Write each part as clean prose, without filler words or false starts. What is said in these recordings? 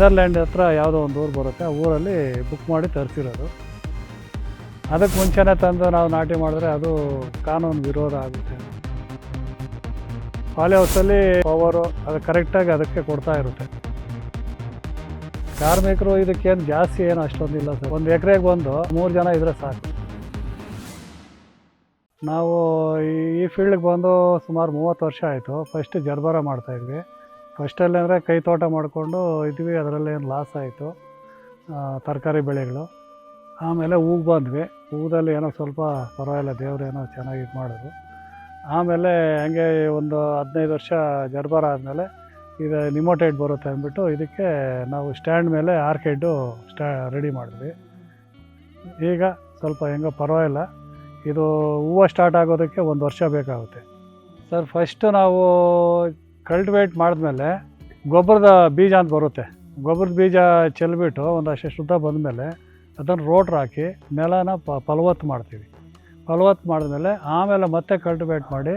Netherland ಹತ್ರ ಯಾವುದೋ ಒಂದು ಊರು ಬರುತ್ತೆ, ಆ ಊರಲ್ಲಿ ಬುಕ್ ಮಾಡಿ ತರಿಸಿರೋದು. ಅದಕ್ಕೆ ಮುಂಚೆನೇ ತಂದು ನಾವು ನಾಟಿ ಮಾಡಿದ್ರೆ ಅದು ಕಾನೂನು ವಿರೋಧ ಆಗುತ್ತೆ. ಪಾಲಿ ಹೌಸಲ್ಲಿ ಪವರು ಅದು ಕರೆಕ್ಟಾಗಿ ಅದಕ್ಕೆ ಕೊಡ್ತಾ ಇರುತ್ತೆ. ಕಾರ್ಮಿಕರು ಇದಕ್ಕೇನು ಜಾಸ್ತಿ ಏನು ಅಷ್ಟೊಂದಿಲ್ಲ ಸರ್. ಒಂದು ಎಕರೆಗೆ ಬಂದು 3 ಜನ ಇದ್ದರೆ ಸಾಕು. ನಾವು ಈ ಫೀಲ್ಡ್ಗೆ ಬಂದು ಸುಮಾರು 30 ವರ್ಷ ಆಯಿತು. ಫಸ್ಟ್ ಜರ್ಬಾರ ಮಾಡ್ತಾಯಿದ್ವಿ. ಫಸ್ಟಲ್ಲಿ ಅಂದರೆ ಕೈ ತೋಟ ಮಾಡಿಕೊಂಡು ಇದ್ವಿ, ಅದರಲ್ಲೇನು ಲಾಸ್ ಆಯಿತು, ತರಕಾರಿ ಬೆಳೆಗಳು. ಆಮೇಲೆ ಹೂವು ಬಂದ್ವಿ. ಹೂದಲ್ಲಿ ಏನೋ ಸ್ವಲ್ಪ ಪರವಾಗಿಲ್ಲ, ದೇವ್ರೇನೋ ಚೆನ್ನಾಗಿ ಇದು ಮಾಡೋದು. ಆಮೇಲೆ ಹಂಗೆ ಒಂದು 15 ವರ್ಷ ಜರ್ಬಾರ ಆದಮೇಲೆ ಇದು ನಿಮೋಟೈಡ್ ಬರುತ್ತೆ ಅಂದ್ಬಿಟ್ಟು ಇದಕ್ಕೆ ನಾವು ಸ್ಟ್ಯಾಂಡ್ ಮೇಲೆ ಆರ್ಕಿಡ್ಡು ರೆಡಿ ಮಾಡಿದ್ವಿ. ಈಗ ಸ್ವಲ್ಪ ಹೆಂಗೋ ಪರವಾಗಿಲ್ಲ. ಇದು ಹೂವು ಸ್ಟಾರ್ಟ್ ಆಗೋದಕ್ಕೆ 1 ವರ್ಷ ಬೇಕಾಗುತ್ತೆ ಸರ್. ಫಸ್ಟು ನಾವು ಕಲ್ಟಿವೇಟ್ ಮಾಡಿದ್ಮೇಲೆ ಗೊಬ್ಬರದ ಬೀಜ ಅಂತ ಬರುತ್ತೆ. ಗೊಬ್ಬರದ ಬೀಜ ಚೆಲ್ಬಿಟ್ಟು ಒಂದಷ್ಟು ಶುದ್ಧ ಬಂದಮೇಲೆ ಅದನ್ನು ರೋಟ್ರ್ ಹಾಕಿ ನೆಲನ ಫಲವತ್ತು ಮಾಡ್ತೀವಿ. ಫಲವತ್ತು ಮಾಡಿದ್ಮೇಲೆ ಆಮೇಲೆ ಮತ್ತೆ ಕಲ್ಟಿವೇಟ್ ಮಾಡಿ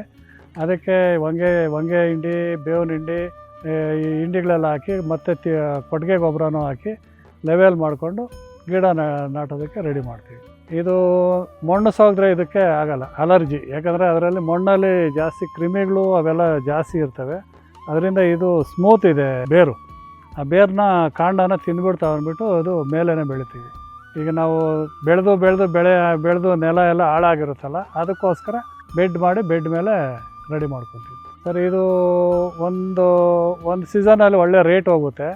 ಅದಕ್ಕೆ ಹೊಂಗೆ ಹಿಂಡಿ, ಬೇವಿನ ಹಿಂಡಿ, ಈ ಹಿಂಡಿಗಳೆಲ್ಲ ಹಾಕಿ ಮತ್ತೆ ಕೊಟ್ಟಿಗೆ ಗೊಬ್ಬರನೂ ಹಾಕಿ ಲೆವೆಲ್ ಮಾಡಿಕೊಂಡು ಗಿಡ ನಾಟೋದಕ್ಕೆ ರೆಡಿ ಮಾಡ್ತೀವಿ. ಇದು ಮಣ್ಣು ಸೋಗಿದ್ರೆ ಇದಕ್ಕೆ ಆಗಲ್ಲ, ಅಲರ್ಜಿ. ಯಾಕಂದರೆ ಅದರಲ್ಲಿ ಮಣ್ಣಲ್ಲಿ ಜಾಸ್ತಿ ಕ್ರಿಮಿಗಳು ಅವೆಲ್ಲ ಜಾಸ್ತಿ ಇರ್ತವೆ. ಅದರಿಂದ ಇದು ಸ್ಮೂತ್ ಇದೆ ಬೇರು. ಆ ಬೇರನ್ನ ಕಾಂಡನ ತಿಂದ್ಬಿಡ್ತಾವೆ ಅಂದ್ಬಿಟ್ಟು ಅದು ಮೇಲೇ ಬೆಳಿತೀವಿ. ಈಗ ನಾವು ಬೆಳೆದು ನೆಲ ಎಲ್ಲ ಹಾಳಾಗಿರುತ್ತಲ್ಲ, ಅದಕ್ಕೋಸ್ಕರ ಬೆಡ್ ಮಾಡಿ ಬೆಡ್ ಮೇಲೆ ರೆಡಿ ಮಾಡ್ಕೊತೀವಿ ಸರ್. ಇದು ಒಂದು ಸೀಸನಲ್ಲಿ ಒಳ್ಳೆ ರೇಟ್ ಹೋಗುತ್ತೆ.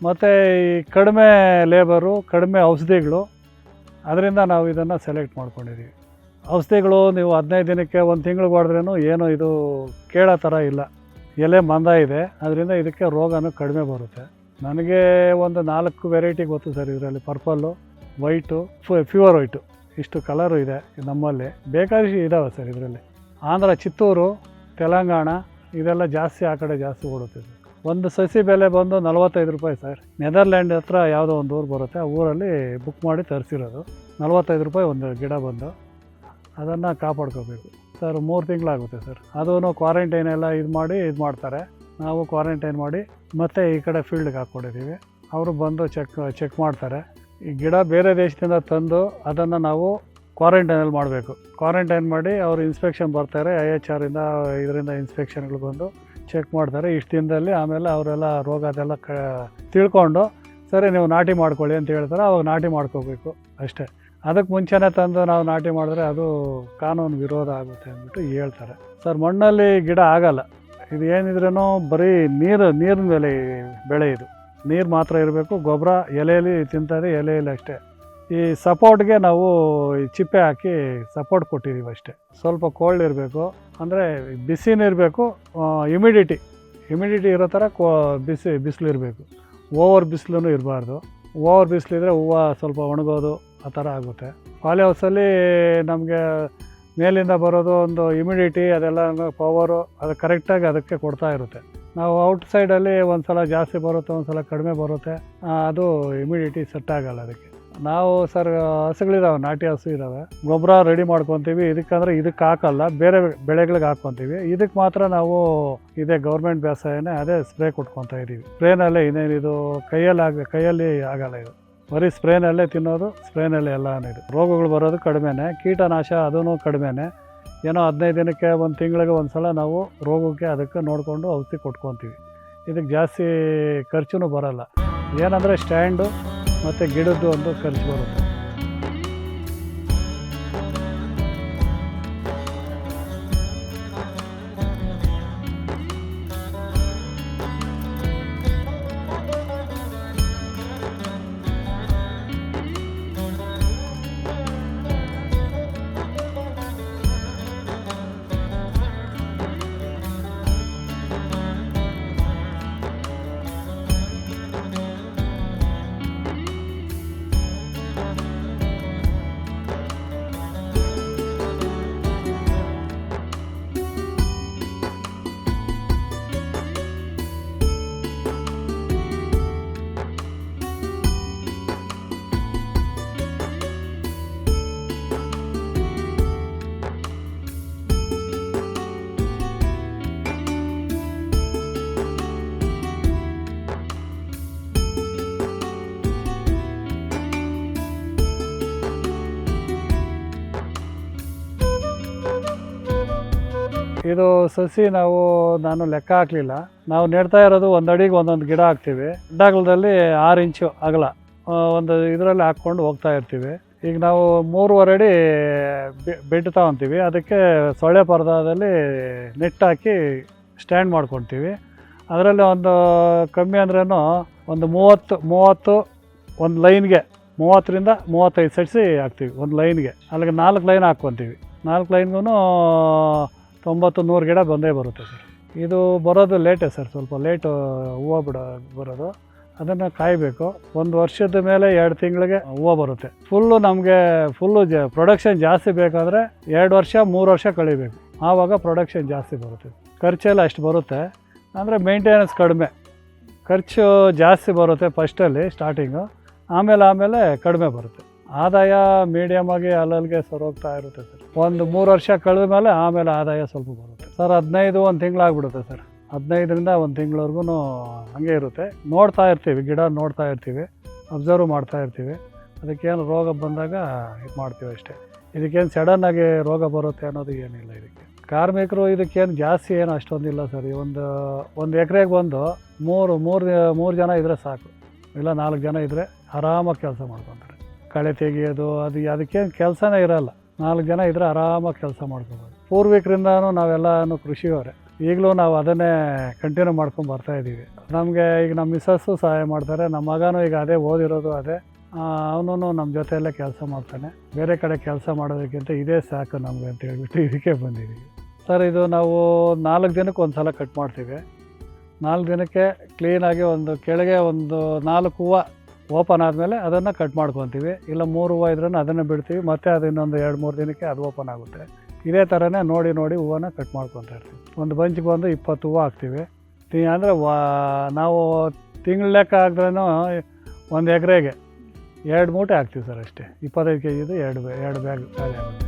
ಮತ್ತು ಈ ಕಡಿಮೆ ಲೇಬರು, ಕಡಿಮೆ ಔಷಧಿಗಳು, ಅದರಿಂದ ನಾವು ಇದನ್ನು ಸೆಲೆಕ್ಟ್ ಮಾಡ್ಕೊಂಡಿದ್ದೀವಿ. ಔಷಧಿಗಳು ನೀವು 15 ದಿನಕ್ಕೆ 1 ತಿಂಗಳಿಗೆ ಹೊಡೆದ್ರೂ ಏನು ಇದು ಕೇಳೋ ಥರ ಇಲ್ಲ. ಎಲೆ ಮಂದ ಇದೆ, ಅದರಿಂದ ಇದಕ್ಕೆ ರೋಗನೂ ಕಡಿಮೆ ಬರುತ್ತೆ. ನನಗೆ ಒಂದು 4 ವೆರೈಟಿ ಗೊತ್ತು ಸರ್. ಇದರಲ್ಲಿ ಪರ್ಪಲ್ಲು, ವೈಟು, ಪ್ಯೂರ್ ವೈಟು, ಇಷ್ಟು ಕಲರು ಇದೆ ನಮ್ಮಲ್ಲಿ. ಬೇಕಾದಷ್ಟು ಇದ್ದಾವೆ ಸರ್ ಇದರಲ್ಲಿ. ಆಂಧ್ರ, ಚಿತ್ತೂರು, ತೆಲಂಗಾಣ ಇದೆಲ್ಲ ಜಾಸ್ತಿ, ಆ ಕಡೆ ಜಾಸ್ತಿ ಓಡುತ್ತೆ ಸರ್. ಒಂದು ಸಸಿ ಬೆಲೆ ಬಂದು 45 ರೂಪಾಯಿ ಸರ್. ನೆದರ್ಲ್ಯಾಂಡ್ ಹತ್ರ ಯಾವುದೋ ಒಂದು ಊರು ಬರುತ್ತೆ, ಆ ಊರಲ್ಲಿ ಬುಕ್ ಮಾಡಿ ತರಿಸಿರೋದು. 45 ರೂಪಾಯಿ ಒಂದು ಗಿಡ ಬಂದು. ಅದನ್ನು ಕಾಪಾಡ್ಕೋಬೇಕು ಸರ್. 3 ತಿಂಗಳಾಗುತ್ತೆ ಸರ್. ಅದೂ ಕ್ವಾರಂಟೈನ್ ಎಲ್ಲ ಇದು ಮಾಡ್ತಾರೆ. ನಾವು ಕ್ವಾರಂಟೈನ್ ಮಾಡಿ ಮತ್ತೆ ಈ ಕಡೆ ಫೀಲ್ಡ್ಗೆ ಹಾಕ್ಕೊಂಡಿದ್ದೀವಿ. ಅವರು ಬಂದು ಚೆಕ್ ಮಾಡ್ತಾರೆ. ಈ ಗಿಡ ಬೇರೆ ದೇಶದಿಂದ ತಂದು ಅದನ್ನು ನಾವು ಕ್ವಾರಂಟೈನಲ್ಲಿ ಮಾಡಬೇಕು. ಕ್ವಾರಂಟೈನ್ ಮಾಡಿ ಅವರು ಇನ್ಸ್ಪೆಕ್ಷನ್ ಬರ್ತಾರೆ, IHR ಇದರಿಂದ ಇನ್ಸ್ಪೆಕ್ಷನ್ಗಳು ಬಂದು ಚೆಕ್ ಮಾಡ್ತಾರೆ ಇಷ್ಟು ದಿನದಲ್ಲಿ. ಆಮೇಲೆ ಅವರೆಲ್ಲ ರೋಗ ಅದೆಲ್ಲ ತಿಳ್ಕೊಂಡು ಸರಿ ನೀವು ನಾಟಿ ಮಾಡ್ಕೊಳ್ಳಿ ಅಂತ ಹೇಳ್ತಾರೆ. ಅವಾಗ ನಾಟಿ ಮಾಡ್ಕೋಬೇಕು ಅಷ್ಟೇ. ಅದಕ್ಕೆ ಮುಂಚೆನೇ ತಂದು ನಾವು ನಾಟಿ ಮಾಡಿದ್ರೆ ಅದು ಕಾನೂನು ವಿರೋಧ ಆಗುತ್ತೆ ಅಂದ್ಬಿಟ್ಟು ಹೇಳ್ತಾರೆ ಸರ್. ಮಣ್ಣಲ್ಲಿ ಗಿಡ ಆಗಲ್ಲ. ಇದು ಏನಿದ್ರೂ ಬರೀ ನೀರಿನ ಮೇಲೆ ಬೆಳೆ. ಇದು ನೀರು ಮಾತ್ರ ಇರಬೇಕು. ಗೊಬ್ಬರ ಎಲೆಯಲ್ಲಿ ತಿಂತಾರೆ, ಎಲೆಯಲ್ಲಿ ಅಷ್ಟೇ. ಈ ಸಪೋರ್ಟ್ಗೆ ನಾವು ಈ ಚಿಪ್ಪೆ ಹಾಕಿ ಸಪೋರ್ಟ್ ಕೊಟ್ಟಿದ್ದೀವಿ ಅಷ್ಟೇ. ಸ್ವಲ್ಪ ಕೋಲ್ಡ್ ಇರಬೇಕು, ಅಂದರೆ ಬಿಸಿನೂ ಇರಬೇಕು, ಹ್ಯುಮಿಡಿಟಿ ಇರೋ ಥರ ಬಿಸಿಲು ಇರಬೇಕು. ಓವರ್ ಬಿಸಿಲೂ ಇರಬಾರ್ದು. ಓವರ್ ಬಿಸಿಲಿದ್ರೆ ಹೂವು ಸ್ವಲ್ಪ ಒಣಗೋದು ಆ ಥರ ಆಗುತ್ತೆ. ಪಾಲಿ ಹೌಸಲ್ಲಿ ನಮಗೆ ಮೇಲಿಂದ ಬರೋದು ಒಂದು ಹ್ಯುಮಿಡಿಟಿ ಅದೆಲ್ಲ ಪವರು ಅದು ಕರೆಕ್ಟಾಗಿ ಅದಕ್ಕೆ ಕೊಡ್ತಾ ಇರುತ್ತೆ. ನಾವು ಔಟ್ಸೈಡಲ್ಲಿ ಒಂದು ಸಲ ಜಾಸ್ತಿ ಬರುತ್ತೆ, ಒಂದು ಸಲ ಕಡಿಮೆ ಬರುತ್ತೆ. ಅದು ಹ್ಯುಮಿಡಿಟಿ ಸೆಟ್ ಆಗಲ್ಲ ಅದಕ್ಕೆ. ನಾವು ಸರ್ ಹಸುಗಳಿದ್ದಾವೆ, ನಾಟಿ ಹಸು ಇದ್ದಾವೆ. ಗೊಬ್ಬರ ರೆಡಿ ಮಾಡ್ಕೊತೀವಿ. ಇದಕ್ಕೆ ಹಾಕಲ್ಲ, ಬೇರೆ ಬೆಳೆಗಳಿಗೆ ಹಾಕ್ಕೊತೀವಿ. ಇದಕ್ಕೆ ಮಾತ್ರ ನಾವು ಇದೇ ಗೌರ್ಮೆಂಟ್ ಬೇಸಾಯನೇ ಅದೇ ಸ್ಪ್ರೇ ಕೊಟ್ಕೊತಾ ಇದ್ದೀವಿ. ಸ್ಪ್ರೇನಲ್ಲೇ ಇನ್ನೇನಿದು ಕೈಯಲ್ಲಿ ಆಗಲ್ಲ. ಇದು ಬರೀ ಸ್ಪ್ರೇನಲ್ಲೇ ತಿನ್ನೋದು, ಸ್ಪ್ರೇನಲ್ಲೇ ಎಲ್ಲ ಇದು. ರೋಗಗಳು ಬರೋದು ಕಡಿಮೆನೇ, ಕೀಟನಾಶ ಅದೂ ಕಡಿಮೆನೇ. ಏನೋ 15 ದಿನಕ್ಕೆ 1 ತಿಂಗಳಿಗೆ ಒಂದು ಸಲ ನಾವು ರೋಗಕ್ಕೆ ಅದಕ್ಕೆ ನೋಡಿಕೊಂಡು ಔಷಧಿ ಕೊಟ್ಕೊತೀವಿ. ಇದಕ್ಕೆ ಜಾಸ್ತಿ ಖರ್ಚು ಬರೋಲ್ಲ. ಏನಂದರೆ ಸ್ಟ್ಯಾಂಡು ಮತ್ತು ಗಿಡದ್ದು ಒಂದು ಖರ್ಚು ಬರುತ್ತೆ. ಇದು ಸಸಿ ನಾನು ಲೆಕ್ಕ ಹಾಕಲಿಲ್ಲ. ನಾವು ನೆಡ್ತಾ ಇರೋದು ಒಂದು ಅಡಿಗೆ ಒಂದೊಂದು ಗಿಡ ಹಾಕ್ತೀವಿ. ಅಡ್ಡಾಗಲದಲ್ಲಿ 6 ಇಂಚು ಅಗಲ ಒಂದು ಇದರಲ್ಲಿ ಹಾಕ್ಕೊಂಡು ಹೋಗ್ತಾ ಇರ್ತೀವಿ. ಈಗ ನಾವು 3.5 ಅಡಿ ಬೆಡ್ ತಗೊತೀವಿ. ಅದಕ್ಕೆ ಸೊಳ್ಳೆ ಪರದಾದಲ್ಲಿ ನೆಟ್ ಹಾಕಿ ಸ್ಟ್ಯಾಂಡ್ ಮಾಡ್ಕೊತೀವಿ. ಅದರಲ್ಲಿ ಒಂದು ಕಮ್ಮಿ ಅಂದ್ರೂ ಒಂದು 30 ಒಂದು ಲೈನ್ಗೆ 30ರಿಂದ 35 ಸೆಟ್ಸಿ ಹಾಕ್ತೀವಿ ಒಂದು ಲೈನ್ಗೆ. ಅಲ್ಲಿಗೆ 4 ಲೈನ್ ಹಾಕ್ಕೊತೀವಿ. 4 ಲೈನ್ಗೂ 90-100 ಗಿಡ ಬಂದೇ ಬರುತ್ತೆ ಸರ್. ಇದು ಬರೋದು ಲೇಟೇ ಸರ್, ಸ್ವಲ್ಪ ಲೇಟು ಹೂವು ಬರೋದು. ಅದನ್ನು ಕಾಯಬೇಕು. 1 ವರ್ಷದ ಮೇಲೆ 2 ತಿಂಗಳಿಗೆ ಹೂವು ಬರುತ್ತೆ. ನಮಗೆ ಪ್ರೊಡಕ್ಷನ್ ಜಾಸ್ತಿ ಬೇಕಾದರೆ 2 ವರ್ಷ 3 ವರ್ಷ ಕಳಿಬೇಕು. ಆವಾಗ ಪ್ರೊಡಕ್ಷನ್ ಜಾಸ್ತಿ ಬರುತ್ತೆ. ಖರ್ಚೆಲ್ಲ ಅಷ್ಟು ಬರುತ್ತೆ, ಅಂದರೆ ಮೇಂಟೆನೆನ್ಸ್ ಕಡಿಮೆ. ಖರ್ಚು ಜಾಸ್ತಿ ಬರುತ್ತೆ ಫಸ್ಟಲ್ಲಿ ಸ್ಟಾರ್ಟಿಂಗು, ಆಮೇಲೆ ಕಡಿಮೆ ಬರುತ್ತೆ. ಆದಾಯ ಮೀಡಿಯಮ್ ಆಗಿ ಅಲ್ಲಲ್ಲಿಗೆ ಸರೋಗ್ತಾ ಇರುತ್ತೆ ಸರ್. 1-3 ವರ್ಷ ಕಳೆದ ಮೇಲೆ ಆಮೇಲೆ ಆದಾಯ ಸ್ವಲ್ಪ ಬರುತ್ತೆ ಸರ್. 15 ಒಂದು ತಿಂಗಳಾಗ್ಬಿಡುತ್ತೆ ಸರ್. 15ರಿಂದ 1 ತಿಂಗಳವರೆಗೂ ಹಾಗೆ ಇರುತ್ತೆ. ನೋಡ್ತಾ ಇರ್ತೀವಿ, ಗಿಡ ನೋಡ್ತಾ ಇರ್ತೀವಿ, ಅಬ್ಸರ್ವ್ ಮಾಡ್ತಾ ಇರ್ತೀವಿ. ಅದಕ್ಕೇನು ರೋಗ ಬಂದಾಗ ಇದು ಮಾಡ್ತೀವಿ ಅಷ್ಟೇ. ಇದಕ್ಕೇನು ಸಡನ್ನಾಗಿ ರೋಗ ಬರುತ್ತೆ ಅನ್ನೋದು ಏನಿಲ್ಲ. ಇದಕ್ಕೆ ಕಾರ್ಮಿಕರು ಇದಕ್ಕೇನು ಜಾಸ್ತಿ ಏನು ಅಷ್ಟೊಂದಿಲ್ಲ ಸರ್. ಒಂದು ಎಕರೆಗೆ ಬಂದು ಮೂರು ಜನ ಇದ್ದರೆ ಸಾಕು, ಇಲ್ಲ 4 ಜನ ಇದ್ದರೆ ಆರಾಮಾಗಿ ಕೆಲಸ ಮಾಡ್ಕೊತಾರೆ. ಕಳೆ ತೆಗಿಯೋದು ಅದಕ್ಕೇನು ಕೆಲಸನೇ ಇರೋಲ್ಲ. 4 ಜನ ಇದ್ದರೆ ಆರಾಮಾಗಿ ಕೆಲಸ ಮಾಡ್ಕೊಬೋದು. ಪೂರ್ವಿಕರಿಂದನೂ ನಾವೆಲ್ಲನೂ ಕೃಷಿಯವರೇ. ಈಗಲೂ ನಾವು ಅದನ್ನೇ ಕಂಟಿನ್ಯೂ ಮಾಡ್ಕೊಂಡು ಬರ್ತಾಯಿದ್ದೀವಿ. ನಮಗೆ ಈಗ ನಮ್ಮ ಮಿಸ್ಸಸ್ಸು ಸಹಾಯ ಮಾಡ್ತಾರೆ. ನಮ್ಮ ಮಗನೂ ಈಗ ಅದೇ ಓದಿರೋದು ಅದೇ. ಅವನು ನಮ್ಮ ಜೊತೆಯಲ್ಲೇ ಕೆಲಸ ಮಾಡ್ತಾನೆ. ಬೇರೆ ಕಡೆ ಕೆಲಸ ಮಾಡೋದಕ್ಕಿಂತ ಇದೇ ಸಾಕು ನಮಗೆ ಅಂತ ಹೇಳ್ಬಿಟ್ಟು ಇದಕ್ಕೆ ಬಂದಿದ್ದೀವಿ ಸರ್. ಇದು ನಾವು 4 ದಿನಕ್ಕೆ ಒಂದು ಸಲ ಕಟ್ ಮಾಡ್ತೀವಿ. 4 ದಿನಕ್ಕೆ ಕ್ಲೀನಾಗಿ ಕೆಳಗೆ 4 ಹೂವು ಓಪನ್ ಆದಮೇಲೆ ಅದನ್ನು ಕಟ್ ಮಾಡ್ಕೊತೀವಿ. ಇಲ್ಲ 3 ಹೂವು ಇದ್ರೂ ಅದನ್ನು ಬಿಡ್ತೀವಿ. ಮತ್ತು ಅದು ಇನ್ನೊಂದು 2-3 ದಿನಕ್ಕೆ ಅದು ಓಪನ್ ಆಗುತ್ತೆ. ಇದೇ ಥರನೇ ನೋಡಿ ಹೂವನ್ನ ಕಟ್ ಮಾಡ್ಕೊತಾ ಇರ್ತೀವಿ. ಒಂದು ಬಂಚಿಗೆ 20 ಹೂವು ಹಾಕ್ತೀವಿ. ಅಂದರೆ ನಾವು ತಿಂಗಳ ಲೆಕ್ಕ ಹಾಕಿದ್ರೂ 1 ಎಕರೆಗೆ 2 ಮೂಟೆ ಹಾಕ್ತೀವಿ ಸರ್ ಅಷ್ಟೇ. 25 kg 2 ಬ್ಯಾಗ್ ಖಾಲಿ ಆಗುತ್ತೆ.